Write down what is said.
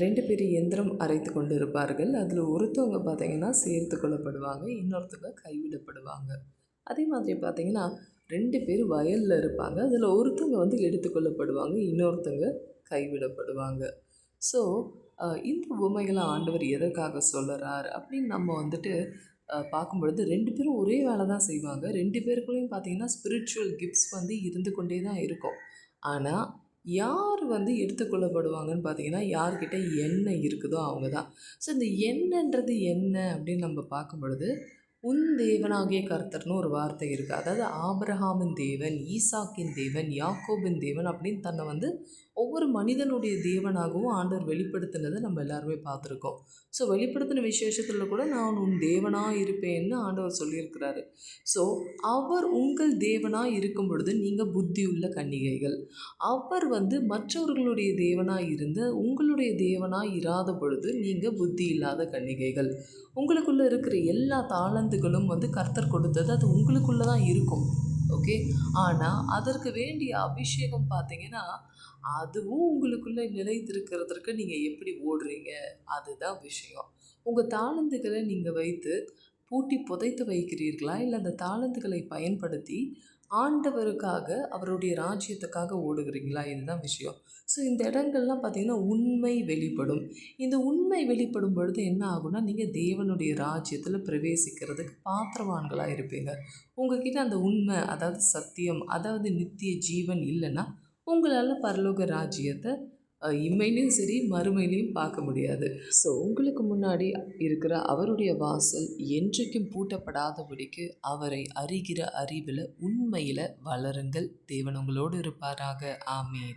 2 பேர் இயந்திரம் அரைத்து கொண்டு இருப்பார்கள். அதில் ஒருத்தவங்க பார்த்தீங்கன்னா சேர்த்து கொள்ளப்படுவாங்க. இன்னொருத்தவங்க கைவிடப்படுவாங்க. அதே மாதிரி பார்த்தீங்கன்னா 2 பேர் வயல்ல இருப்பாங்க. அதில் ஒருத்தவங்க வந்து எடுத்துக்கொள்ளப்படுவாங்க. இன்னொருத்தவங்க கைவிடப்படுவாங்க. ஸோ இந்த உவமைகள ஆண்டவர் எதற்காக சொல்லுறார் அப்படின்னு நம்ம வந்துட்டு பார்க்கும்பொழுது 2 பேரும் ஒரே வேலை தான் செய்வாங்க. 2 பேருக்குள்ளேயும் பார்த்தீங்கன்னா ஸ்பிரிச்சுவல் கிஃப்ட்ஸ் வந்து இருந்து கொண்டே தான் இருக்கும். ஆனா யார் வந்து எடுத்துக்கொள்ளப்படுவாங்கன்னு பார்த்தீங்கன்னா, யார்கிட்ட எண்ணெய் இருக்குதோ அவங்க தான். ஸோ இந்த எண்ணன்றது என்ன அப்படின்னு நம்ம பார்க்கும்பொழுது, உன் தேவனாகிய கர்த்தர்னு ஒரு வார்த்தை இருக்குது. அதாவது ஆபிரகாமின் தேவன், ஈசாக்கின் தேவன், யாக்கோபின் தேவன் அப்படின்னு தன்னை வந்து ஒவ்வொரு மனிதனுடைய தேவனாகவும் ஆண்டவர் வெளிப்படுத்தினதை நம்ம எல்லாருமே பார்த்துருக்கோம். ஸோ வெளிப்படுத்தின விசேஷத்தில் கூட நான் உன் தேவனாக இருப்பேன்னு ஆண்டவர் சொல்லியிருக்கிறாரு. ஸோ அவர் உங்கள் தேவனாக இருக்கும் பொழுது நீங்கள் புத்தியுள்ள கன்னிகைகள். அவர் வந்து மற்றவர்களுடைய தேவனாய் இருந்து உங்களுடைய தேவனாய் இராத பொழுது நீங்கள் புத்தி இல்லாத கன்னிகைகள். உங்களுக்குள்ளே இருக்கிற எல்லா தாளந்துகளும் வந்து கர்த்தர் கொடுத்தது, அது உங்களுக்குள்ளே தான் இருக்கும். ஓகே. ஆனால் அதற்கு வேண்டிய அபிஷேகம் பார்த்தீங்கன்னா, அதுவும் உங்களுக்குள்ளே நிலைத்திருக்கிறதற்கு நீங்கள் எப்படி ஓடுறீங்க, அதுதான் விஷயம். உங்கள் தாளந்துகளை நீங்கள் வைத்து பூட்டி புதைத்து வைக்கிறீர்களா, இல்லை அந்த தாளந்துகளை பயன்படுத்தி ஆண்டவருக்காக அவருடைய ராஜ்யத்துக்காக ஓடுகிறீங்களா, இதுதான் விஷயம். ஸோ இந்த இடங்கள்லாம் பார்த்திங்கன்னா உண்மை வெளிப்படும். இந்த உண்மை வெளிப்படும் பொழுது என்ன ஆகும்னா, நீங்கள் தேவனுடைய ராஜ்யத்தில் பிரவேசிக்கிறதுக்கு பாத்திரவான்களாக இருப்பீங்க. உங்ககிட்ட அந்த உண்மை, அதாவது சத்தியம், அதாவது நித்திய ஜீவன் இல்லைன்னா உங்களால் பரலோக ராஜ்யத்தை இம்மையிலையும் சரி மறுமையிலையும் பார்க்க முடியாது. ஸோ உங்களுக்கு முன்னாடி இருக்கிற அவருடைய வாசல் என்றைக்கும் பூட்டப்படாதபடிக்கு அவரை அறிகிற அறிவில் உண்மையில் வளருங்கள். தேவன் உங்களோடு இருப்பாராக. ஆமீன்.